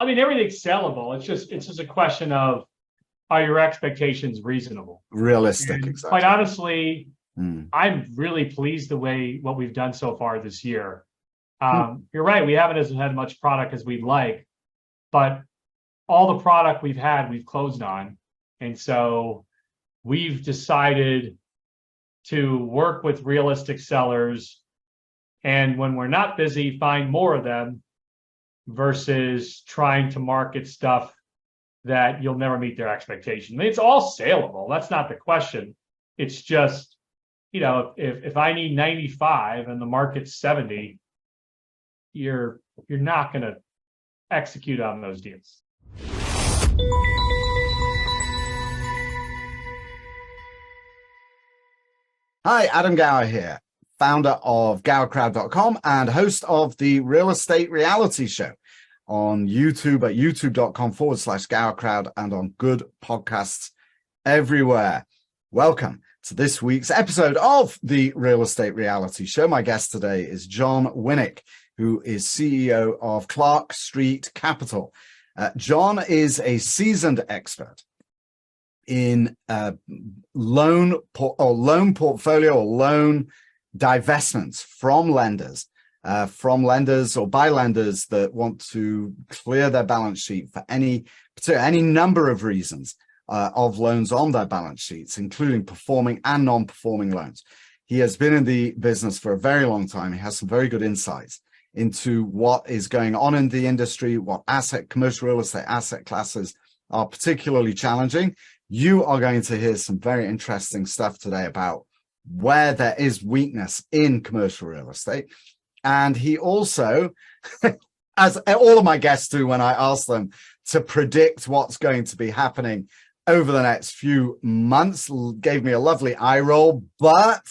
I mean, everything's sellable. It's just a question of, are your expectations reasonable? Realistic, And quite exactly. honestly, Mm. I'm really pleased the way what we've done so far this year. Mm. You're right, we haven't had much product as we'd like, but all the product we've had, we've closed on. And so we've decided to work with realistic sellers. And when we're not busy, find more of them versus trying to market stuff that you'll never meet their expectation. I mean, it's all saleable. That's not the question. It's just, if I need 95 and the market's 70, you're not going to execute on those deals. Hi, Adam Gower here, founder of gowercrowd.com and host of the Real Estate Reality Show on YouTube at youtube.com/gowercrowd and on good podcasts everywhere. Welcome to this week's episode of the Real Estate Reality Show. My guest today is Jon Winick, who is CEO of Clark Street Capital. Jon is a seasoned expert in loan portfolio or loan divestments from lenders or by lenders that want to clear their balance sheet for any number of reasons of loans on their balance sheets, including performing and non-performing loans. He has been in the business for a very long time. He has some very good insights into what is going on in the industry, what commercial real estate asset classes are particularly challenging. You are going to hear some very interesting stuff today about where there is weakness in commercial real estate. And he also, as all of my guests do when I ask them to predict what's going to be happening over the next few months, gave me a lovely eye roll, but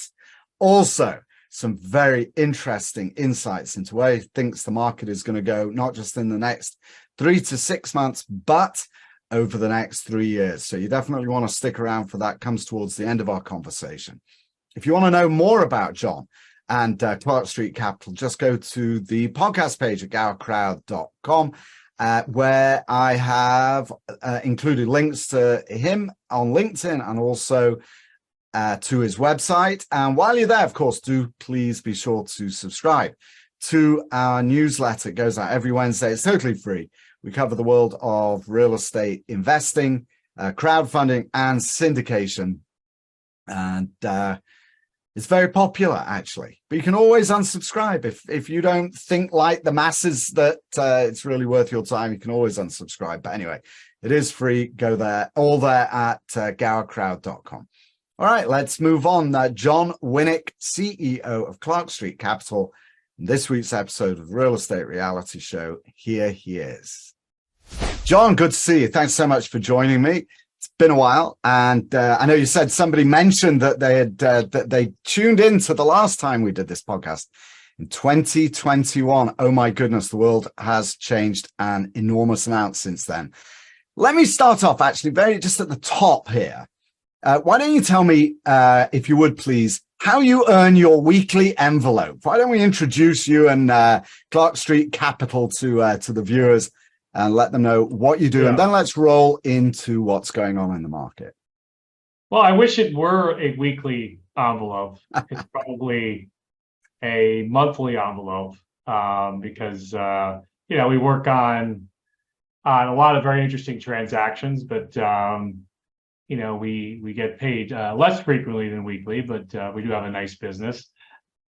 also some very interesting insights into where he thinks the market is going to go, not just in the next 3 to 6 months, but over the next 3 years. So you definitely want to stick around for that. Comes towards the end of our conversation. If you want to know more about Jon and Clark Street Capital, just go to the podcast page at gowercrowd.com, where I have included links to him on LinkedIn and also to his website. And while you're there, of course, do please be sure to subscribe to our newsletter. It goes out every Wednesday. It's totally free. We cover the world of real estate investing, crowdfunding, and syndication. And it's very popular, actually. But you can always unsubscribe. If you don't think like the masses that it's really worth your time, you can always unsubscribe. But anyway, it is free. Go there, all there at gowercrowd.com. All right, let's move on. Jon Winick, CEO of Clark Street Capital. In this week's episode of the Real Estate Reality Show, here he is. Jon, good to see you. Thanks so much for joining me. It's been a while, and I know you said somebody mentioned that they tuned in to the last time we did this podcast in 2021. Oh my goodness, the world has changed an enormous amount since then. Let me start off actually just at the top here. Why don't you tell me, if you would please, how you earn your weekly envelope? Why don't we introduce you and Clark Street Capital to the viewers and let them know what you do, and then let's roll into what's going on in the market. Well, I wish it were a weekly envelope. It's probably a monthly envelope because we work on a lot of very interesting transactions, but we get paid less frequently than weekly, but we do have a nice business.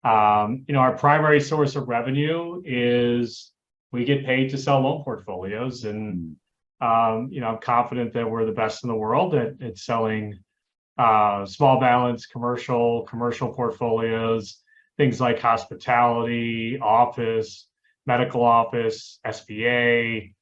Our primary source of revenue is we get paid to sell loan portfolios, and I'm confident that we're the best in the world at selling small balance commercial portfolios, things like hospitality, office, medical office, SBA,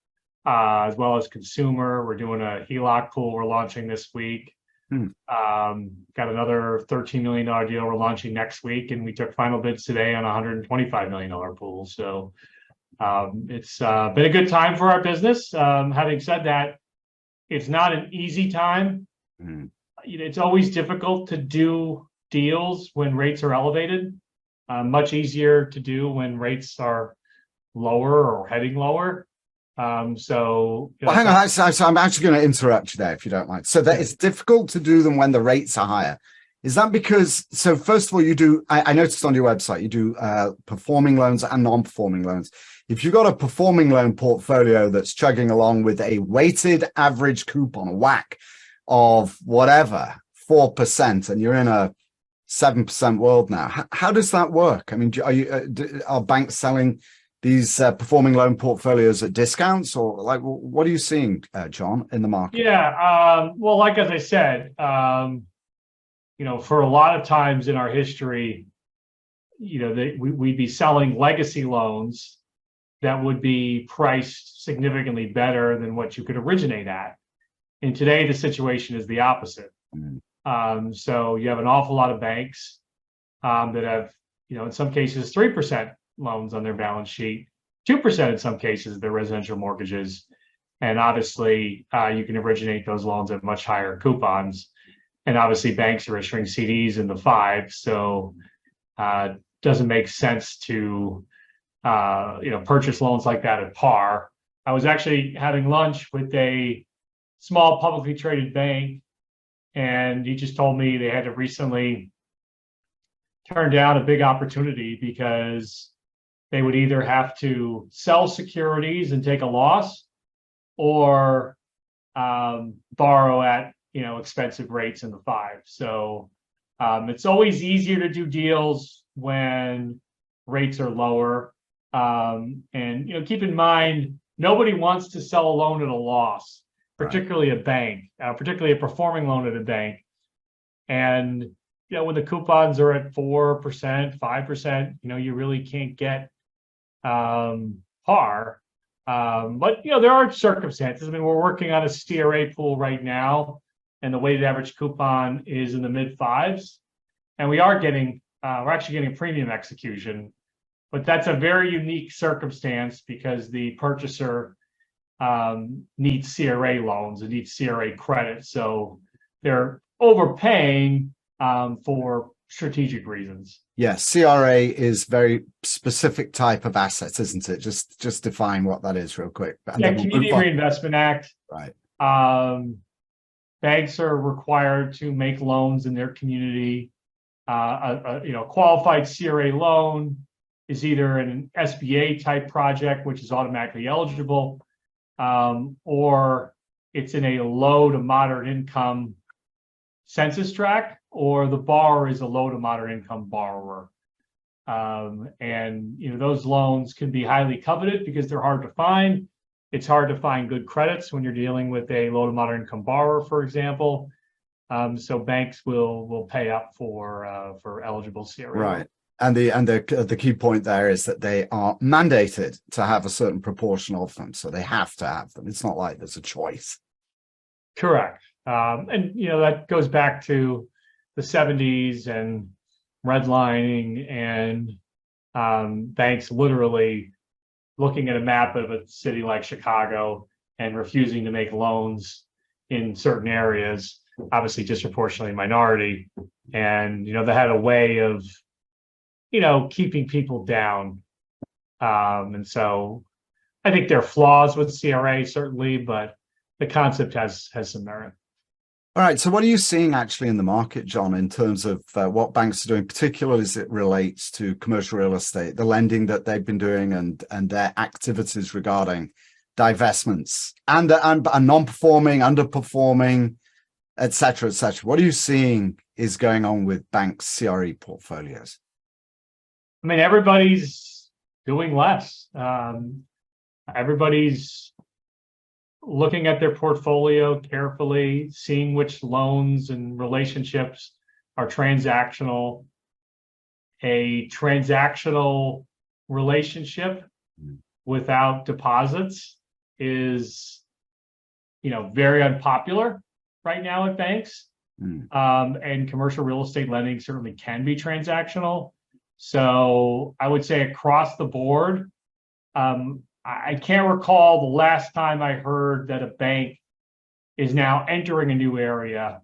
as well as consumer. We're doing a HELOC pool we're launching this week. Got another $13 million deal we're launching next week, and we took final bids today on a $125 million pool. So it's been a good time for our business. Having said that, it's not an easy time. It's always difficult to do deals when rates are elevated. Much easier to do when rates are lower or heading lower. So Well, hang on. So I'm actually going to interrupt you there, if you don't mind. So that it's difficult to do them when the rates are higher. Is that because? So first of all, you do. I noticed on your website you do performing loans and non-performing loans. If you've got a performing loan portfolio that's chugging along with a weighted average coupon, a whack of whatever 4%, and you're in a 7% world now, how does that work? I mean, are banks selling these performing loan portfolios at discounts, or like what are you seeing, John, in the market? Yeah, well, like as I said, for a lot of times in our history, we'd be selling legacy loans that would be priced significantly better than what you could originate at. And today, the situation is the opposite. So you have an awful lot of banks that have, in some cases, 3% loans on their balance sheet, 2% in some cases, their residential mortgages. And obviously, you can originate those loans at much higher coupons. And obviously, banks are issuing CDs in the 5s. So it doesn't make sense to purchase loans like that at par. I was actually having lunch with a small publicly traded bank, and he just told me they had to recently turn down a big opportunity because they would either have to sell securities and take a loss, or borrow at expensive rates in the 5. So it's always easier to do deals when rates are lower. And keep in mind, nobody wants to sell a loan at a loss, particularly a bank, particularly a performing loan at a bank. And when the coupons are at 4%, 5%, you really can't get par. But there are circumstances. I mean, we're working on a CRA pool right now, and the weighted average coupon is in the mid 5s, and we're actually getting a premium execution. But that's a very unique circumstance because the purchaser needs CRA loans and needs CRA credit. So they're overpaying for strategic reasons. Yes, CRA is very specific type of asset, isn't it? Just define what that is real quick. Community Reinvestment Act. Right. Banks are required to make loans in their community. Qualified CRA loan is either an SBA type project, which is automatically eligible, or it's in a low to moderate income census tract, or the borrower is a low to moderate income borrower. And those loans can be highly coveted because they're hard to find. It's hard to find good credits when you're dealing with a low to moderate income borrower, for example. So banks will pay up for eligible CRA. Right. And the key point there is that they are mandated to have a certain proportion of them, so they have to have them. It's not like there's a choice. Correct. And that goes back to the 70s and redlining and banks literally looking at a map of a city like Chicago and refusing to make loans in certain areas, obviously disproportionately minority. And they had a way of keeping people down. And so I think there are flaws with CRA, certainly, but the concept has some merit. All right. So what are you seeing actually in the market, John, in terms of what banks are doing, particularly as it relates to commercial real estate, the lending that they've been doing and their activities regarding divestments and non-performing, underperforming, et cetera, et cetera? What are you seeing is going on with banks' CRE portfolios? I mean, everybody's doing less. Everybody's looking at their portfolio carefully, seeing which loans and relationships are transactional. A transactional relationship without deposits is, very unpopular right now at banks. And commercial real estate lending certainly can be transactional. So I would say across the board, I can't recall the last time I heard that a bank is now entering a new area,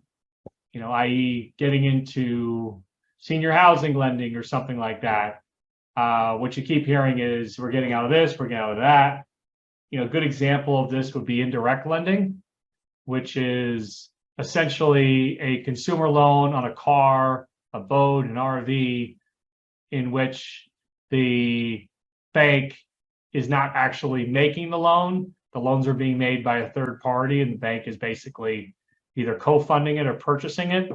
i.e. getting into senior housing lending or something like that. What you keep hearing is we're getting out of this, we're getting out of that. a good example of this would be indirect lending, which is essentially a consumer loan on a car, a boat, an RV, in which the bank is not actually making the loan. The loans are being made by a third party, and the bank is basically either co-funding it or purchasing it.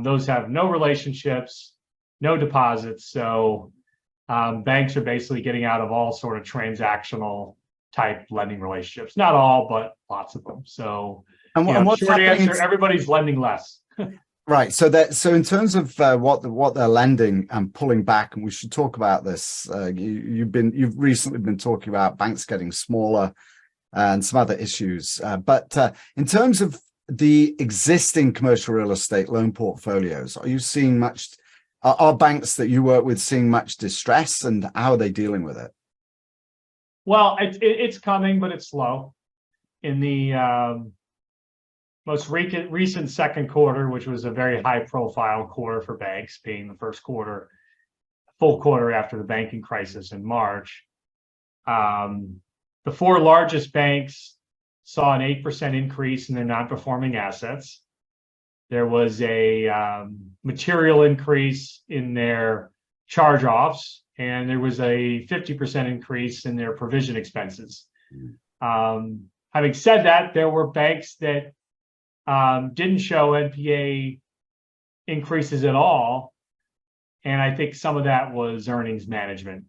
Those have no relationships, no deposits. So banks are basically getting out of all sort of transactional type lending relationships. Not all, but lots of them. So And what's short happening answer, everybody's lending less. Right. So in terms of what they're lending and pulling back, and we should talk about this. You've recently been talking about banks getting smaller and some other issues. But in terms of the existing commercial real estate loan portfolios, are you seeing much? Are banks that you work with seeing much distress, and how are they dealing with it? Well, it's coming, but it's slow. In the most recent second quarter, which was a very high profile quarter for banks, being the first quarter, full quarter after the banking crisis in March, the four largest banks saw an 8% increase in their non-performing assets. There was a material increase in their charge-offs, and there was a 50% increase in their provision expenses. Having said that, there were banks that didn't show NPA increases at all, and I think some of that was earnings management.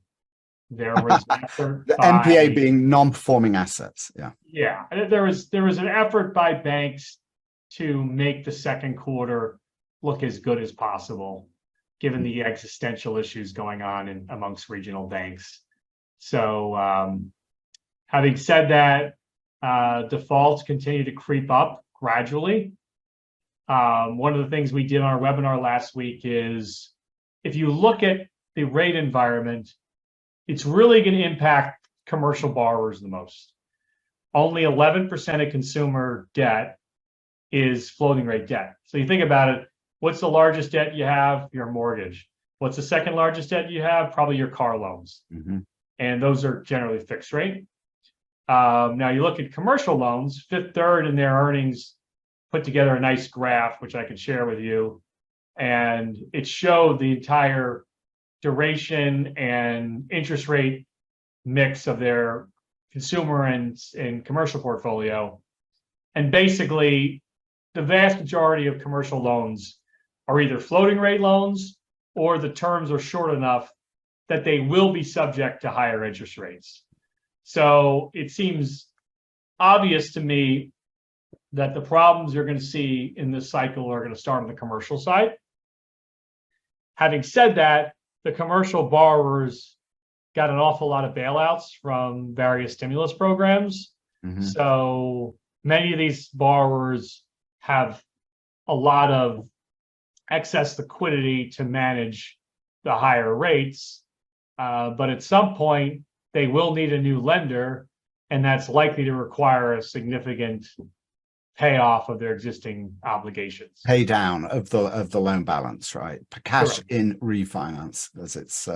There was the NPA being non-performing assets. Yeah. There was an effort by banks to make the second quarter look as good as possible, given the existential issues going on amongst regional banks. So, having said that, defaults continue to creep up gradually. One of the things we did on our webinar last week is, if you look at the rate environment, it's really going to impact commercial borrowers the most. Only 11% of consumer debt is floating rate debt. So you think about it, what's the largest debt you have? Your mortgage. What's the second largest debt you have? Probably your car loans. And those are generally fixed rate. Now you look at commercial loans, Fifth Third in their earnings put together a nice graph, which I could share with you. And it showed the entire duration and interest rate mix of their consumer and commercial portfolio. And basically, the vast majority of commercial loans are either floating rate loans, or the terms are short enough that they will be subject to higher interest rates. So it seems obvious to me that the problems you're going to see in this cycle are going to start on the commercial side. Having said that, the commercial borrowers got an awful lot of bailouts from various stimulus programs. So many of these borrowers have a lot of excess liquidity to manage the higher rates. But at some point, they will need a new lender, and that's likely to require a significant payoff of their existing obligations. Pay down of the loan balance, right? Cash Correct. in refinance, as it's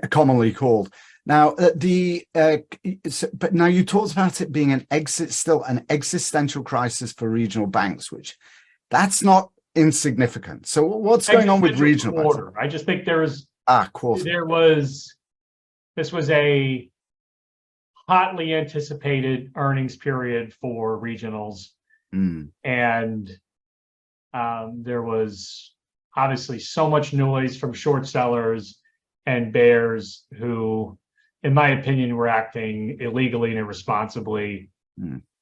commonly called. Now, but now you talked about it being an existential crisis for regional banks, which that's not insignificant. So what's going on with regional banks? I just think this was a hotly anticipated earnings period for regionals. And there was obviously so much noise from short sellers and bears who, in my opinion, were acting illegally and irresponsibly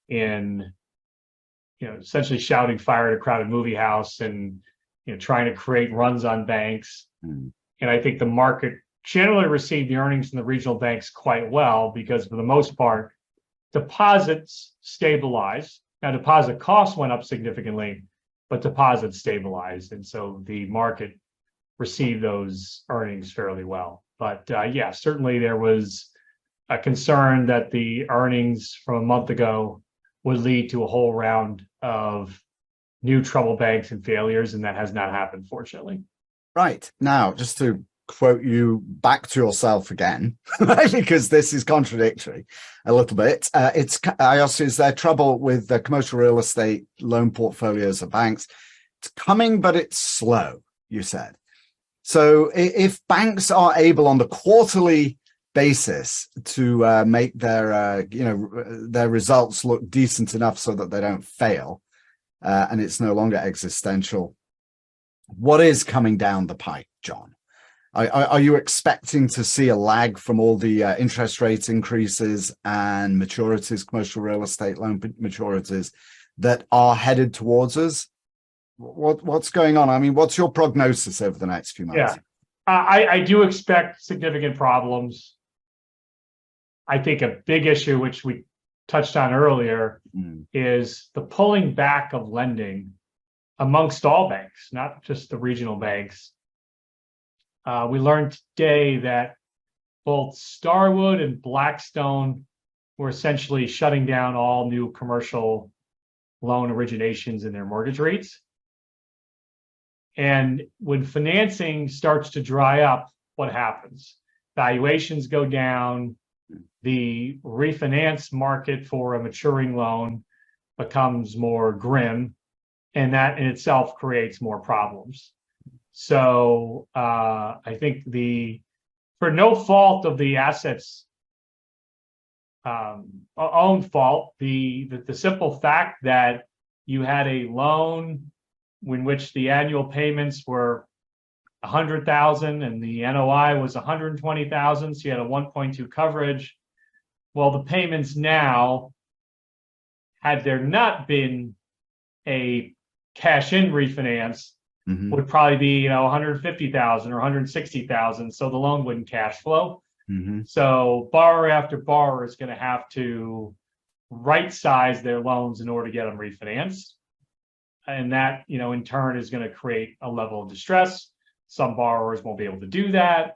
in, essentially shouting fire at a crowded movie house and, trying to create runs on banks. And I think the market generally received the earnings from the regional banks quite well, because for the most part, deposits stabilized. Now, deposit costs went up significantly, but deposits stabilized. And so the market received those earnings fairly well. But yeah, certainly there was a concern that the earnings from a month ago would lead to a whole round of new trouble banks and failures, and that has not happened, fortunately. Right. Now, just to quote you back to yourself again, right? Because this is contradictory a little bit. I asked you, is there trouble with the commercial real estate loan portfolios of banks? It's coming, but it's slow, you said. So if banks are able on the quarterly basis to make their their results look decent enough so that they don't fail, and it's no longer existential, what is coming down the pike, Jon? Are you expecting to see a lag from all the interest rate increases and maturities, commercial real estate loan maturities that are headed towards us? What's going on? I mean, what's your prognosis over the next few months? Yeah, I do expect significant problems. I think a big issue, which we touched on earlier, is the pulling back of lending amongst all banks, not just the regional banks. We learned today that both Starwood and Blackstone were essentially shutting down all new commercial loan originations in their mortgage rates. And when financing starts to dry up, what happens? Valuations go down. The refinance market for a maturing loan becomes more grim, and that in itself creates more problems. So I think for no fault of the assets own fault, the simple fact that you had a loan in which the annual payments were $100,000 and the NOI was $120,000, so you had a 1.2 coverage. Well, the payments now, had there not been a cash-in refinance, would probably be $150,000 or $160,000, so the loan wouldn't cash flow. So borrower after borrower is going to have to right size their loans in order to get them refinanced, and that in turn is going to create a level of distress. Some borrowers won't be able to do that,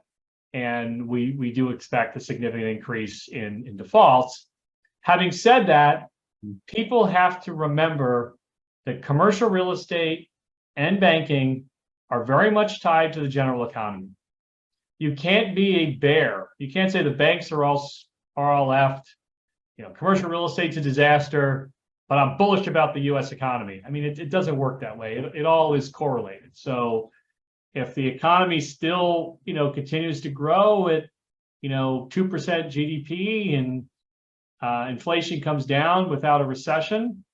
and we do expect a significant increase in defaults. Having said that, people have to remember that commercial real estate and banking are very much tied to the general economy. You can't be a bear. You can't say the banks are all left. Commercial real estate's a disaster, but I'm bullish about the U.S. economy. I mean, it doesn't work that way. It all is correlated. So if the economy still, continues to grow at, 2% GDP and inflation comes down without a recession,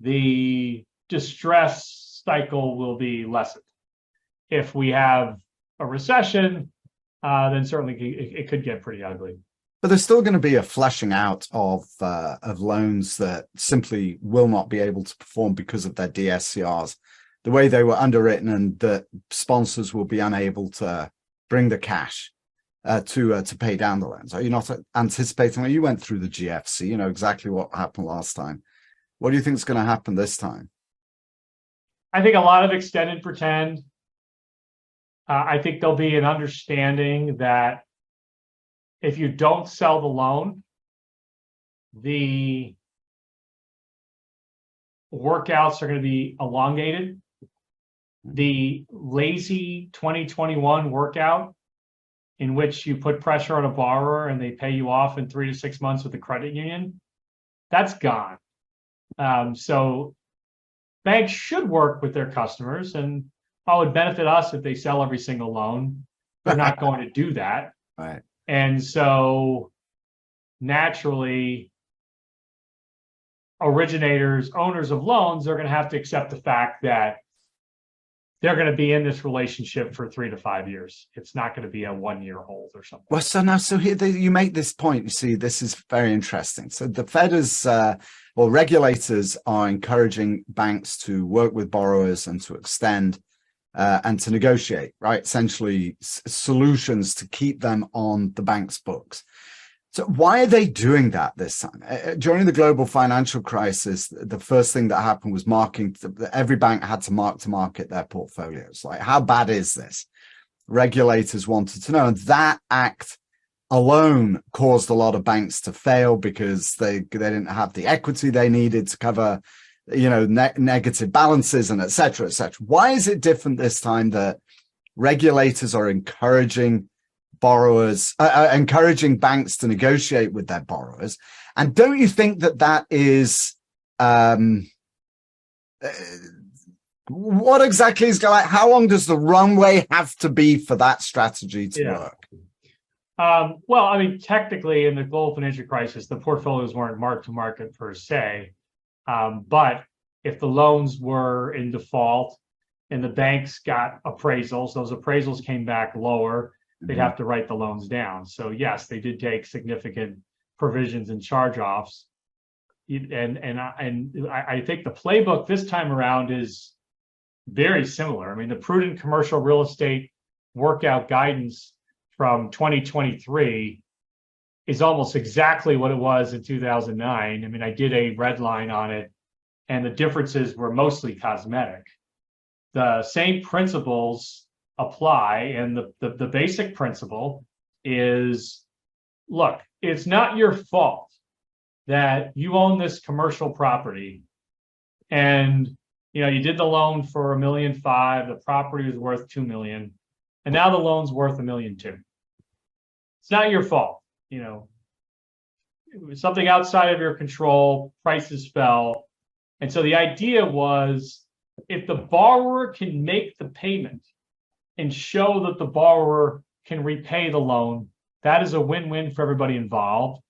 the distress cycle will be lessened. If we have a recession, then certainly it could get pretty ugly. But there's still going to be a fleshing out of loans that simply will not be able to perform because of their DSCRs, the way they were underwritten, and that sponsors will be unable to bring the cash to pay down the loans. Are you not anticipating? You went through the GFC, you know exactly what happened last time. What do you think is going to happen this time? I think a lot of extend and pretend. I think there'll be an understanding that if you don't sell the loan, the workouts are going to be elongated. The lazy 2021 workout in which you put pressure on a borrower and they pay you off in 3 to 6 months with the credit union, that's gone. So banks should work with their customers, and it would benefit us if they sell every single loan. They're not going to do that. Right. And so naturally, originators, owners of loans are going to have to accept the fact that they're going to be in this relationship for 3 to 5 years. It's not going to be a 1-year hold or something. Well, so here you make this point. You see, this is very interesting. So the Fed is, regulators are encouraging banks to work with borrowers and to extend and to negotiate, right? Essentially solutions to keep them on the bank's books. So why are they doing that this time? During the global financial crisis, the first thing that happened was every bank had to market their portfolios. Like, how bad is this? Regulators wanted to know. And that act alone caused a lot of banks to fail because they didn't have the equity they needed to cover, negative balances and et cetera, et cetera. Why is it different this time that regulators are encouraging borrowers, encouraging banks to negotiate with their borrowers. And don't you think that that is, what exactly is going on? How long does the runway have to be for that strategy to work? Well, I mean, technically in the global financial crisis, the portfolios weren't marked to market per se. But if the loans were in default and the banks got appraisals, those appraisals came back lower, they'd have to write the loans down. So yes, they did take significant provisions and charge-offs. And I think the playbook this time around is very similar. I mean, the prudent commercial real estate workout guidance from 2023 is almost exactly what it was in 2009. I mean, I did a red line on it, and the differences were mostly cosmetic. The same principles apply, and the basic principle is, look, it's not your fault that you own this commercial property and you did the loan for $1.5 million, the property was worth $2 million, and now the loan's worth $1.2 million. It's not your fault. It was something outside of your control, prices fell. And so the idea was, if the borrower can make the payment and show that the borrower can repay the loan, that is a win-win for everybody involved.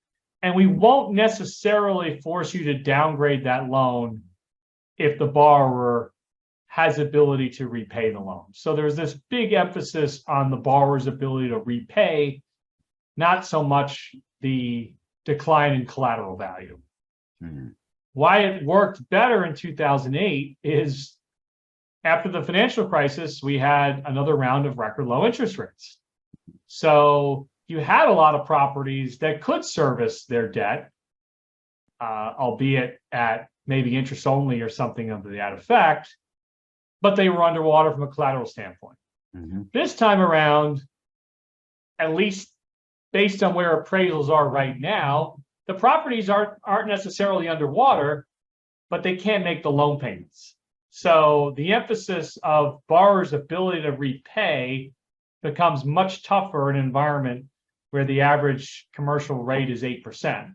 And we won't necessarily force you to downgrade that loan if the borrower has ability to repay the loan. So there's this big emphasis on the borrower's ability to repay, not so much the decline in collateral value. Why it worked better in 2008 is, after the financial crisis, we had another round of record low interest rates. So you had a lot of properties that could service their debt, albeit at maybe interest only or something of that effect, but they were underwater from a collateral standpoint. This time around, at least based on where appraisals are right now, the properties aren't necessarily underwater, but they can't make the loan payments. So the emphasis of borrowers' ability to repay becomes much tougher in an environment where the average commercial rate is 8%,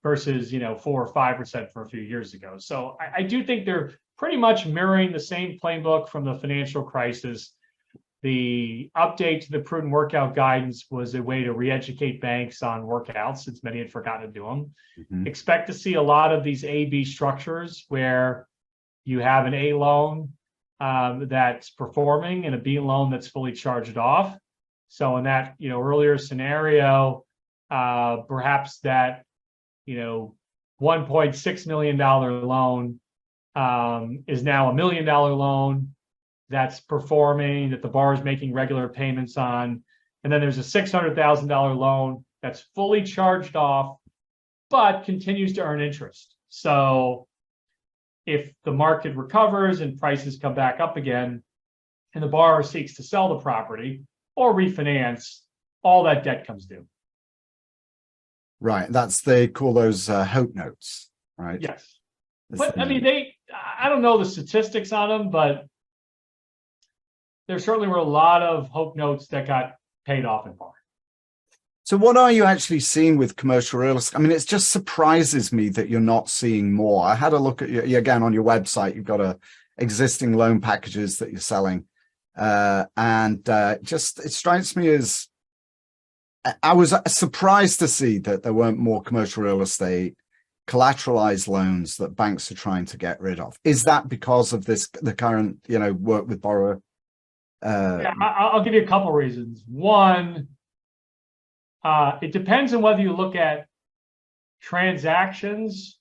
versus 4 or 5% for a few years ago. So I do think they're pretty much mirroring the same playbook from the financial crisis. The update to the prudent workout guidance was a way to re-educate banks on workouts, since many had forgotten to do them. Expect to see a lot of these A-B structures where you have an A loan that's performing and a B loan that's fully charged off. So in that earlier scenario, perhaps that $1.6 million loan is now $1 million loan that's performing, that the borrower is making regular payments on. And then there's a $600,000 loan that's fully charged off, but continues to earn interest. So if the market recovers and prices come back up again, and the borrower seeks to sell the property or refinance, all that debt comes due. Right. They call those hope notes, right? Yes. But I mean, I don't know the statistics on them, but there certainly were a lot of hope notes that got paid off in part. So what are you actually seeing with commercial real estate? I mean, it just surprises me that you're not seeing more. I had a look at you again on your website. You've got existing loan packages that you're selling. Just it strikes me as, I was surprised to see that there weren't more commercial real estate collateralized loans that banks are trying to get rid of. Is that because of the current, work with borrower? Yeah, I'll give you a couple reasons. One, it depends on whether you look at transactions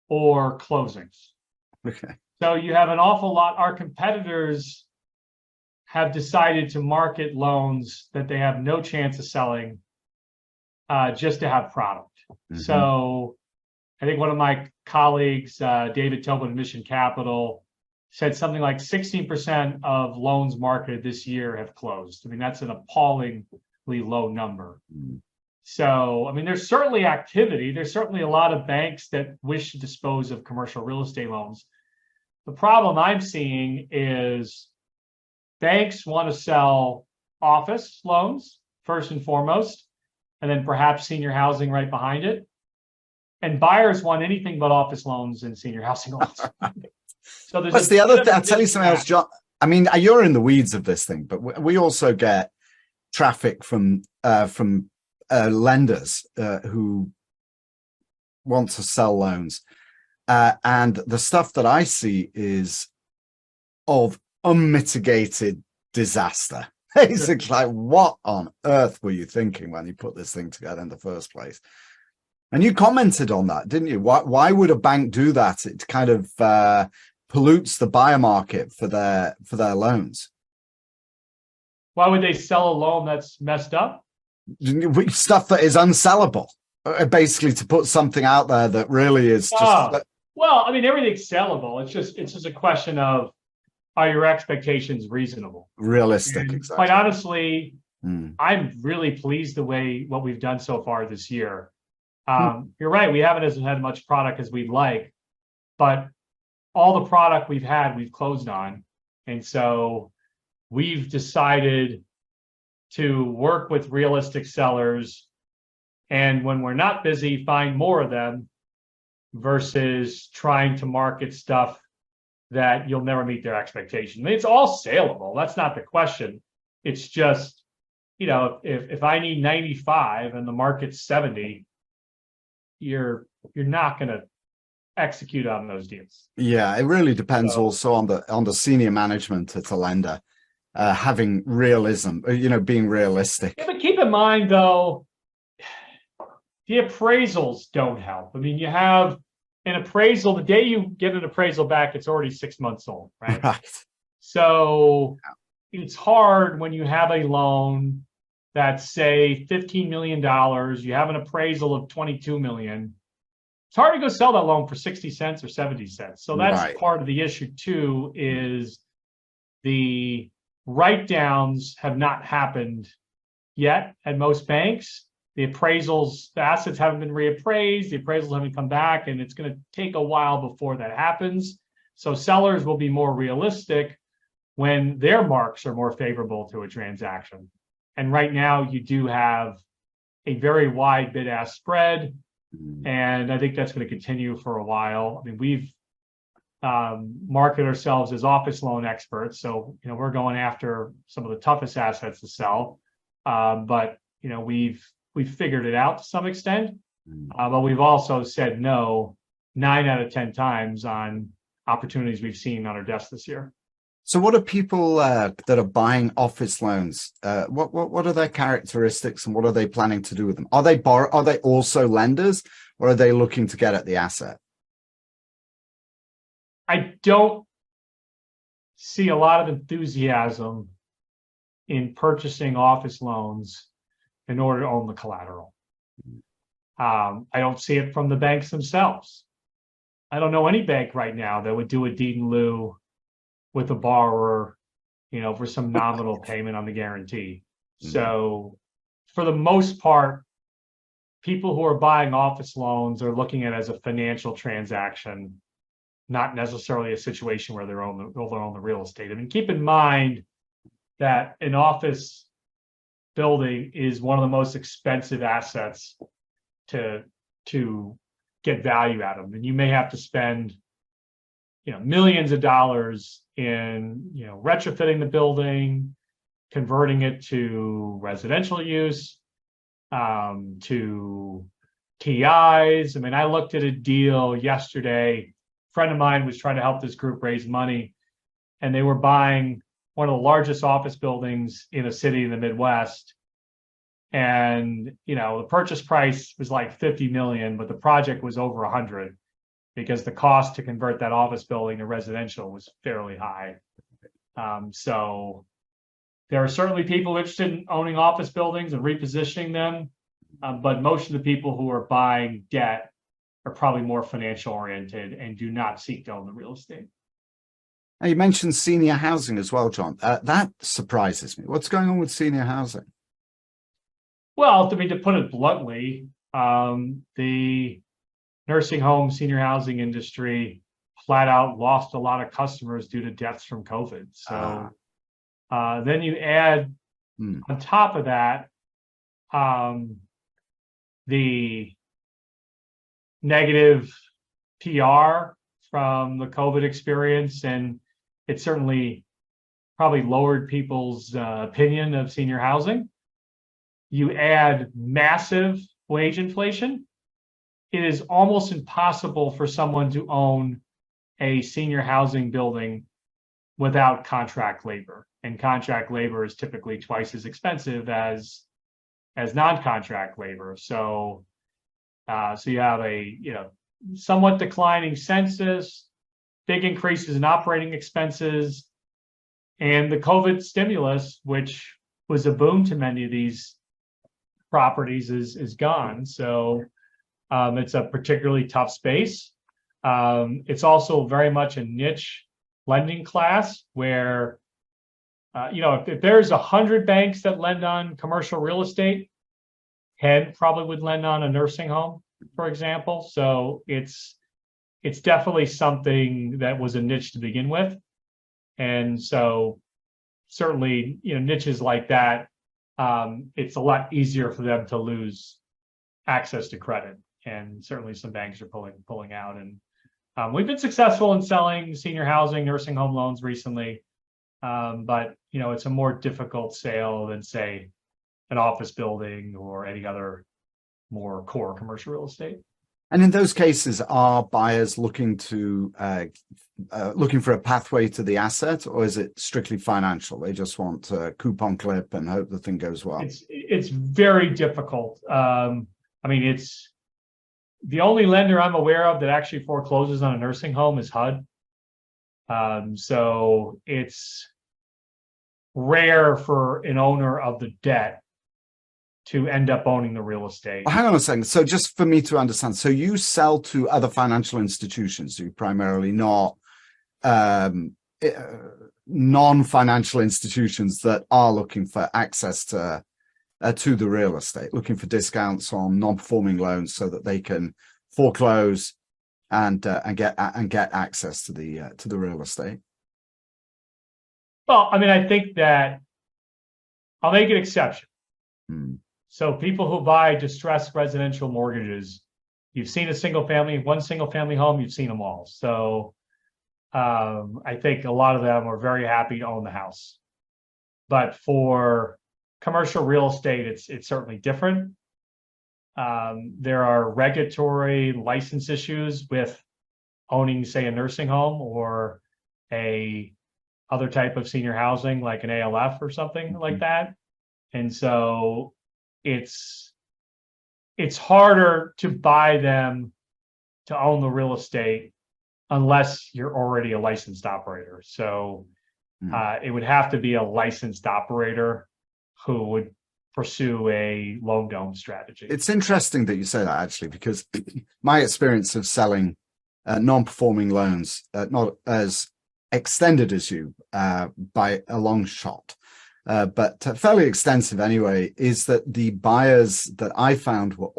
or closings. Okay. So you have an awful lot. Our competitors have decided to market loans that they have no chance of selling, just to have product. So I think one of my colleagues, David Tobin of Mission Capital, said something like 16% of loans marketed this year have closed. I mean, that's an appallingly low number. So, I mean, there's certainly activity. There's certainly a lot of banks that wish to dispose of commercial real estate loans. The problem I'm seeing is banks want to sell office loans first and foremost, and then perhaps senior housing right behind it. And buyers want anything but office loans and senior housing loans. So there's What's the other thing? I'll tell you something else, John. I mean, you're in the weeds of this thing, but we also get traffic from lenders who want to sell loans. And the stuff that I see is of unmitigated disaster. Basically, like, what on earth were you thinking when you put this thing together in the first place? And you commented on that, didn't you? Why would a bank do that? It kind of pollutes the buyer market for their loans. Why would they sell a loan that's messed up? Stuff that is unsellable. Basically, to put something out there that really is just. Well, I mean, everything's sellable. It's just a question of, are your expectations reasonable? Realistic, and exactly. Quite honestly, I'm really pleased what we've done so far this year. You're right, we haven't had much product as we'd like, but all the product we've had, we've closed on. And so we've decided to work with realistic sellers, and when we're not busy, find more of them versus trying to market stuff that you'll never meet their expectation. I mean, it's all saleable. That's not the question. It's just, if I need 95 and the market's 70, you're not going to execute on those deals. Yeah, it really depends also on the senior management at a lender, having realism, being realistic. Yeah, but keep in mind though, the appraisals don't help. I mean, you have an appraisal, the day you get an appraisal back, it's already 6 months old, right? Right. So it's hard when you have a loan that's, say, $15 million, you have an appraisal of $22 million. It's hard to go sell that loan for 60 cents or 70 cents. So that's right. Part of the issue too, is the write-downs have not happened yet at most banks. The appraisals, the assets haven't been reappraised, the appraisals haven't come back, and it's going to take a while before that happens. So sellers will be more realistic when their marks are more favorable to a transaction. And right now you do have a very wide bid-ask spread, and I think that's going to continue for a while. I mean, we've marketed ourselves as office loan experts, so we're going after some of the toughest assets to sell. But we've figured it out to some extent, but we've also said no 9 out of 10 times on opportunities we've seen on our desk this year. So what are people that are buying office loans? What are their characteristics, and what are they planning to do with them? Are they also lenders, or are they looking to get at the asset? I don't see a lot of enthusiasm in purchasing office loans in order to own the collateral. I don't see it from the banks themselves. I don't know any bank right now that would do a deed in lieu with a borrower, for some nominal payment on the guarantee. So for the most part, people who are buying office loans are looking at it as a financial transaction, not necessarily a situation where they'll own the real estate. I mean, keep in mind that an office building is one of the most expensive assets to get value out of them. And you may have to spend millions of dollars in retrofitting the building, converting it to residential use, to TIs. I mean, I looked at a deal yesterday. A friend of mine was trying to help this group raise money, and they were buying one of the largest office buildings in a city in the Midwest. And, the purchase price was like 50 million, but the project was over 100 because the cost to convert that office building to residential was fairly high. So there are certainly people interested in owning office buildings and repositioning them. But most of the people who are buying debt are probably more financial oriented and do not seek to own the real estate. Now, you mentioned senior housing as well, John. That surprises me. What's going on with senior housing? Well, to put it bluntly, the nursing home, senior housing industry flat out lost a lot of customers due to deaths from COVID. So Then you add on top of that the negative PR from the COVID experience, and it certainly probably lowered people's opinion of senior housing. You add massive wage inflation. It is almost impossible for someone to own a senior housing building without contract labor, and contract labor is typically twice as expensive as non-contract labor. So you have a somewhat declining census, big increases in operating expenses, and the COVID stimulus, which was a boon to many of these properties, is gone. So it's a particularly tough space. It's also very much a niche lending class where, if there's 100 banks that lend on commercial real estate, 10 probably would lend on a nursing home, for example. So it's definitely something that was a niche to begin with. And so certainly, niches like that, it's a lot easier for them to lose access to credit. And certainly some banks are pulling out. And we've been successful in selling senior housing, nursing home loans recently. But it's a more difficult sale than, say, an office building or any other more core commercial real estate. And in those cases, are buyers looking for a pathway to the asset, or is it strictly financial? They just want a coupon clip and hope the thing goes well. It's very difficult. It's the only lender I'm aware of that actually forecloses on a nursing home is HUD. So it's rare for an owner of the debt to end up owning the real estate. Well, hang on a second. So just for me to understand, so you sell to other financial institutions, you primarily not non-financial institutions that are looking for access to the real estate, looking for discounts on non-performing loans so that they can foreclose and get access to the real estate. Well, I think that I'll make an exception. So people who buy distressed residential mortgages, you've seen one single family home, you've seen them all. So I think a lot of them are very happy to own the house. But for commercial real estate, it's certainly different. There are regulatory license issues with owning, say, a nursing home or a other type of senior housing like an ALF or something like that. And so it's harder to buy them to own the real estate unless you're already a licensed operator. So it would have to be a licensed operator who would pursue a loan dome strategy. It's interesting that you say that, actually, because my experience of selling non-performing loans, not as extended as you by a long shot, but fairly extensive anyway, is that the buyers that I found were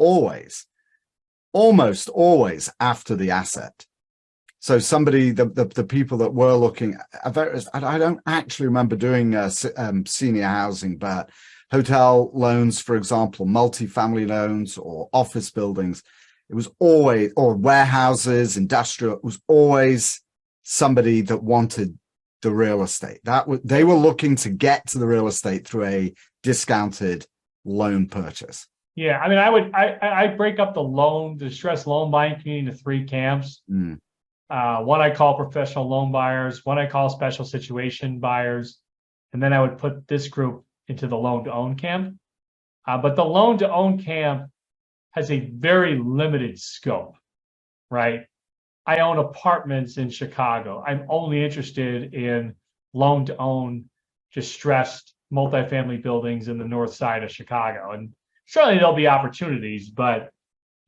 almost always after the asset. So the people that were looking, I don't actually remember doing senior housing, but hotel loans, for example, multifamily loans or office buildings, it was always, or warehouses, industrial, it was always somebody that wanted the real estate. They were looking to get to the real estate through a discounted loan purchase. Yeah, I break up the distressed loan buying community into three camps. One I call professional loan buyers, one I call special situation buyers, and then I would put this group into the loan to own camp. But the loan to own camp has a very limited scope, right? I own apartments in Chicago. I'm only interested in loan to own distressed multifamily buildings in the north side of Chicago. And certainly there'll be opportunities, but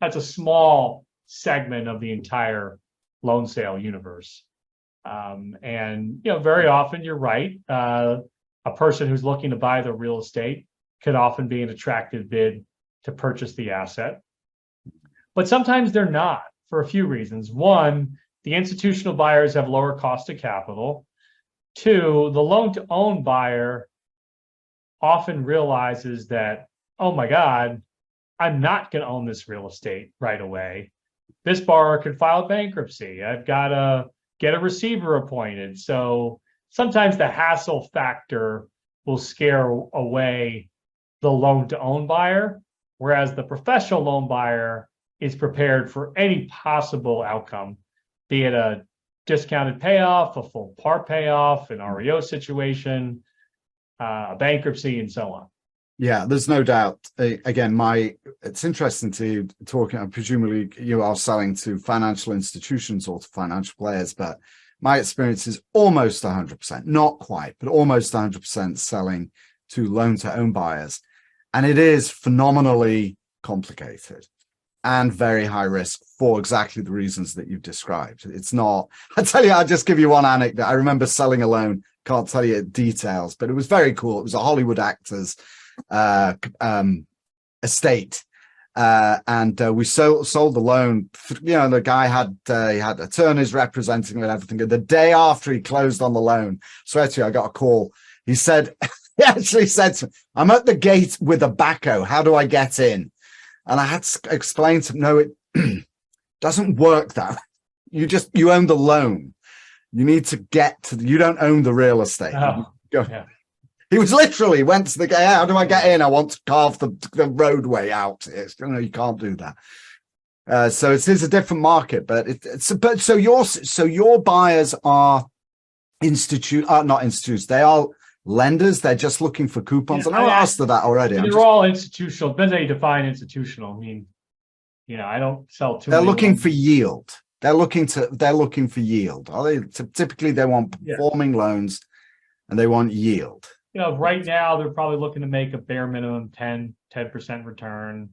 that's a small segment of the entire loan sale universe. And very often you're right. A person who's looking to buy the real estate could often be an attractive bid to purchase the asset. But sometimes they're not, for a few reasons. One, the institutional buyers have lower cost of capital. Two, the loan to own buyer often realizes that, oh my God, I'm not going to own this real estate right away. This borrower could file bankruptcy. I've got to get a receiver appointed. So sometimes the hassle factor will scare away the loan to own buyer, whereas the professional loan buyer is prepared for any possible outcome, be it a discounted payoff, a full par payoff, an REO situation, a bankruptcy, and so on. Yeah, there's no doubt. Again, it's interesting to talk. Presumably, you are selling to financial institutions or to financial players, but my experience is almost 100%, not quite, but almost 100% selling to loan to own buyers, and it is phenomenally complicated and very high risk for exactly the reasons that you've described. It's not. I tell you, I'll just give you one anecdote. I remember selling a loan. Can't tell you details, but it was very cool. It was a Hollywood actor's estate, and we sold the loan. The guy he had attorneys representing him and everything. And the day after he closed on the loan, swear to you, I got a call. He said, he actually said to me, "I'm at the gate with a backhoe. How do I get in?" And I had to explain to him, no, it doesn't work that way. You own the loan. You need to get to you don't own the real estate. Yeah. He was literally went to the guy. How do I get in? I want to carve the roadway out. You can't do that. So it is a different market, but so your buyers are not institutes. They are lenders. They're just looking for coupons. And I asked that already. They're all institutional. Depends how you define institutional. I mean, I don't sell too. They're looking for yield. They're looking for yield. Are they? Typically, they want performing loans, and they want yield. Right now they're probably looking to make a bare minimum 10% return.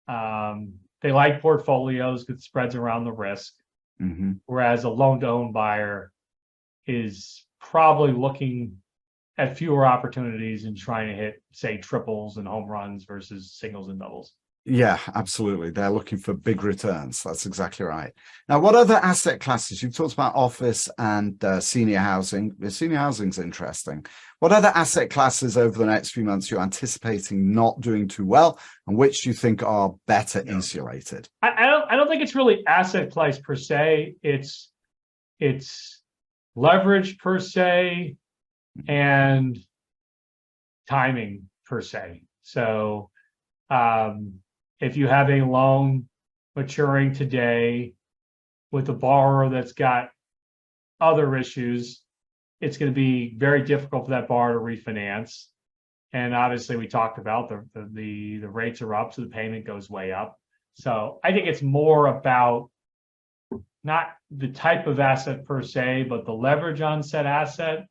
They like portfolios because it spreads around the risk. Mm-hmm. Whereas a loan to own buyer is probably looking at fewer opportunities and trying to hit, say, triples and home runs versus singles and doubles. Yeah, absolutely. They're looking for big returns. That's exactly right. Now, what other asset classes? You've talked about office and senior housing. The senior housing's interesting. What other asset classes over the next few months you're anticipating not doing too well, and which you think are better insulated? I don't think it's really asset class per se. It's leverage per se and timing per se. So if you have a loan maturing today with a borrower that's got other issues, it's going to be very difficult for that borrower to refinance. And obviously we talked about the rates are up, so the payment goes way up. So I think it's more about not the type of asset per se, but the leverage on said asset.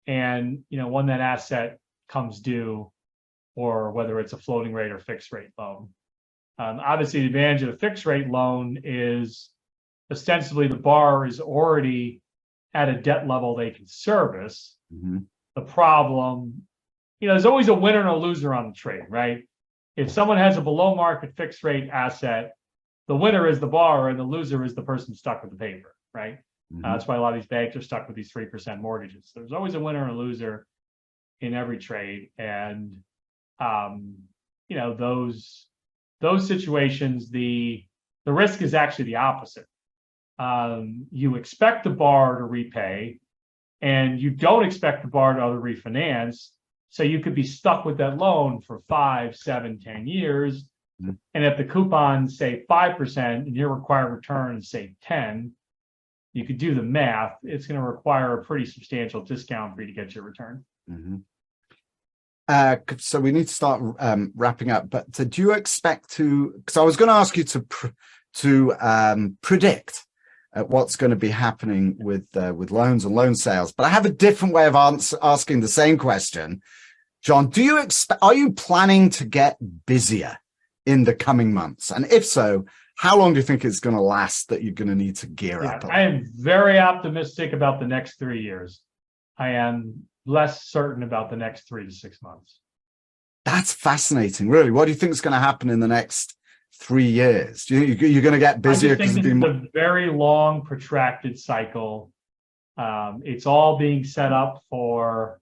And, when that asset comes due, or whether it's a floating rate or fixed rate loan. Obviously, the advantage of a fixed rate loan is ostensibly the borrower is already at a debt level they can service. Mm-hmm. The problem, there's always a winner and a loser on the trade, right? If someone has a below market fixed rate asset, the winner is the borrower and the loser is the person stuck with the paper, right? Mm-hmm. That's why a lot of these banks are stuck with these 3% mortgages. There's always a winner and a loser in every trade. And, those situations, the risk is actually the opposite. You expect the borrower to repay, and you don't expect the borrower to refinance. So you could be stuck with that loan for 5, 7, 10 years. Mm-hmm. And if the coupons say 5% and your required return is say 10, you could do the math. It's going to require a pretty substantial discount for you to get your return. Mm-hmm. So we need to start wrapping up. But do you expect to? Because I was going to ask you to predict what's going to be happening with loans and loan sales. But I have a different way of asking the same question. Jon, are you planning to get busier in the coming months? And if so, how long do you think it's going to last that you're going to need to gear up? I am very optimistic about the next 3 years. I am less certain about the next 3 to 6 months. That's fascinating, really. What do you think is going to happen in the next 3 years? Do you think you're going to get busier? I think it's a very long, protracted cycle. It's all being set up for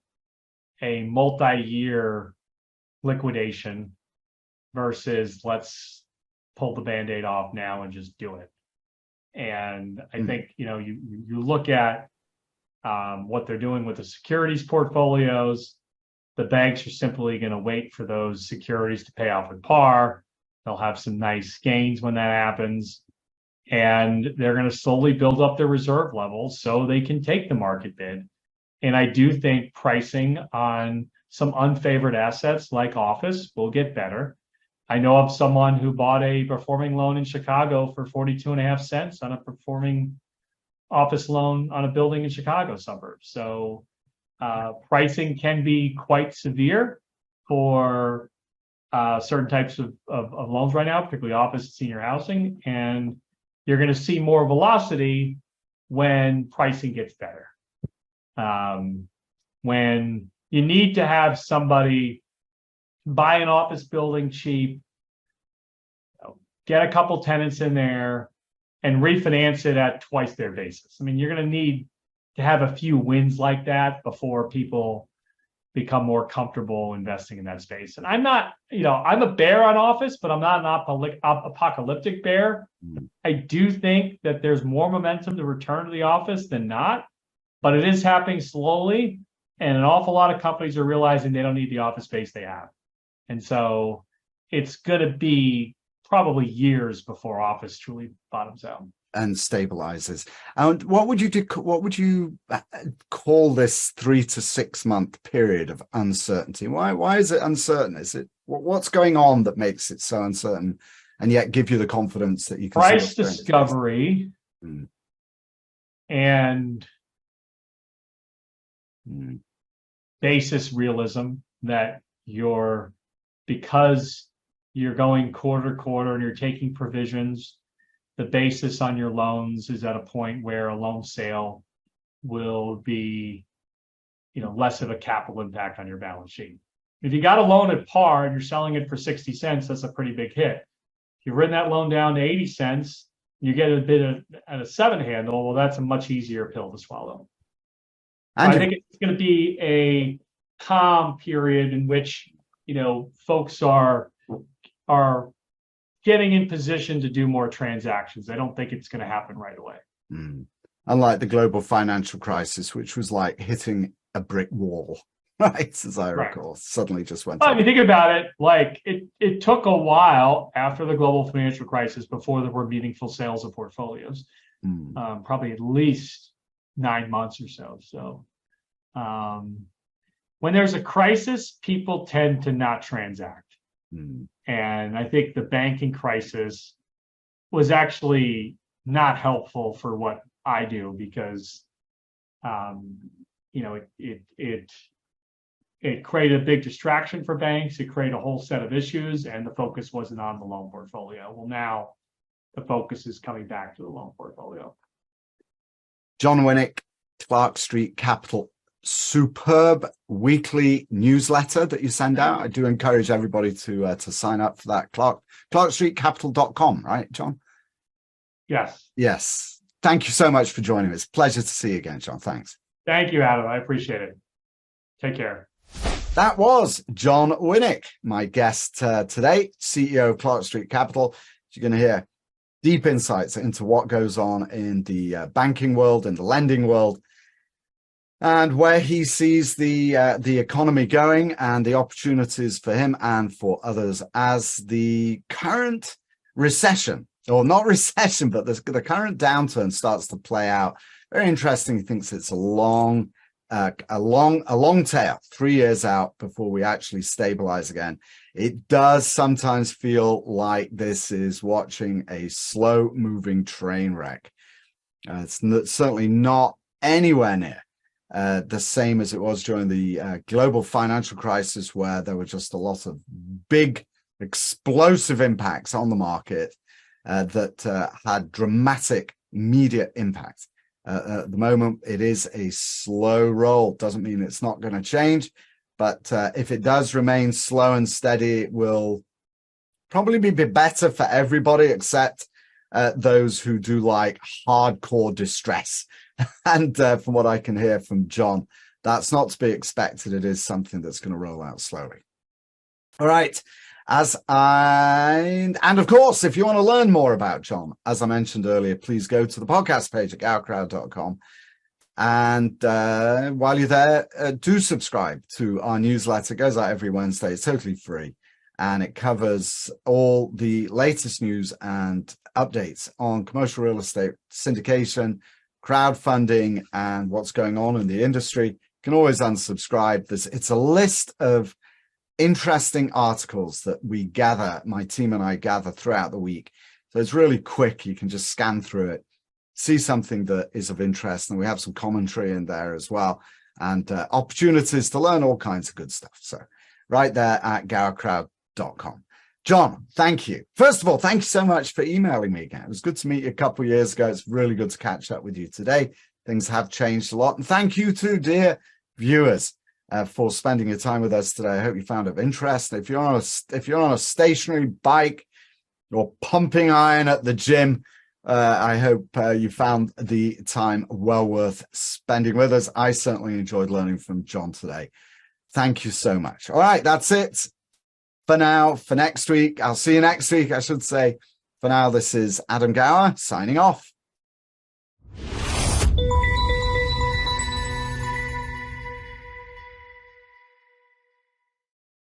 a multi-year liquidation versus let's pull the Band-Aid off now and just do it. And I think, you look at what they're doing with the securities portfolios. The banks are simply going to wait for those securities to pay off at par. They'll have some nice gains when that happens. And they're going to slowly build up their reserve levels so they can take the market bid. And I do think pricing on some unfavored assets like office will get better. I know of someone who bought a performing loan in Chicago for 42.5 cents on a performing office loan on a building in Chicago suburbs. So pricing can be quite severe for certain types of loans right now, particularly office and senior housing. And you're going to see more velocity when pricing gets better. When you need to have somebody buy an office building cheap, get a couple tenants in there, and refinance it at twice their basis. I mean, you're going to need to have a few wins like that before people become more comfortable investing in that space. And I'm not, I'm a bear on office, but I'm not an apocalyptic bear. I do think that there's more momentum to return to the office than not, but it is happening slowly. And an awful lot of companies are realizing they don't need the office space they have. And so it's going to be probably years before office truly bottoms out and stabilizes. And what would you do? What would you call this 3 to 6 month period of uncertainty? Why is it uncertain? Is it what's going on that makes it so uncertain, and yet give you the confidence that you can price discovery and basis realism that because you're going quarter to quarter and you're taking provisions, the basis on your loans is at a point where a loan sale will be, less of a capital impact on your balance sheet. If you got a loan at par and you're selling it for 60 cents, that's a pretty big hit. If you've written that loan down to 80 cents, you get a bit at a 7 handle. Well, that's a much easier pill to swallow. I think it's going to be a calm period in which, folks are getting in position to do more transactions. I don't think it's going to happen right away. Unlike the global financial crisis, which was like hitting a brick wall, right? As I recall, suddenly just went. Well, if you think about it, like it took a while after the global financial crisis before there were meaningful sales of portfolios. Probably at least 9 months or so. So when there's a crisis, people tend to not transact. And I think the banking crisis was actually not helpful for what I do because, it created a big distraction for banks. It created a whole set of issues, and the focus wasn't on the loan portfolio. Well, now the focus is coming back to the loan portfolio. Jon Winick, Clark Street Capital, superb weekly newsletter that you send out. I do encourage everybody to sign up for that. clarkstreetcapital.com, right, John? Yes. Thank you so much for joining us. Pleasure to see you again, John. Thanks. Thank you, Adam. I appreciate it. Take care. That was Jon Winick, my guest today, CEO of Clark Street Capital. You're going to hear deep insights into what goes on in the banking world, in the lending world, and where he sees the economy going and the opportunities for him and for others as the current recession, or not recession, but the current downturn starts to play out. Very interesting. He thinks it's a long tail, 3 years out before we actually stabilize again. It does sometimes feel like this is watching a slow moving train wreck. It's certainly not anywhere near the same as it was during the global financial crisis, where there were just a lot of big explosive impacts on the market that had dramatic immediate impact. At the moment, it is a slow roll. Doesn't mean it's not going to change, but if it does remain slow and steady, it will probably be better for everybody except those who do like hardcore distress. And from what I can hear from Jon, that's not to be expected. It is something that's going to roll out slowly. All right. And of course, if you want to learn more about Jon, as I mentioned earlier, please go to the podcast page at gowercrowd.com. And while you're there, do subscribe to our newsletter. It goes out every Wednesday. It's totally free. And it covers all the latest news and updates on commercial real estate syndication, crowdfunding, and what's going on in the industry. You can always unsubscribe. It's a list of interesting articles that we gather, my team and I gather throughout the week. So it's really quick. You can just scan through it, see something that is of interest, and we have some commentary in there as well, and opportunities to learn all kinds of good stuff. So right there at gowercrowd.com. Jon, thank you. First of all, thank you so much for emailing me again. It was good to meet you a couple of years ago. It's really good to catch up with you today. Things have changed a lot. And thank you too, dear viewers, for spending your time with us today. I hope you found it of interest. If you're on a stationary bike or pumping iron at the gym, I hope you found the time well worth spending with us. I certainly enjoyed learning from Jon today. Thank you so much. All right, that's it for now. For next week, I'll see you next week, I should say. For now, this is Adam Gower signing off.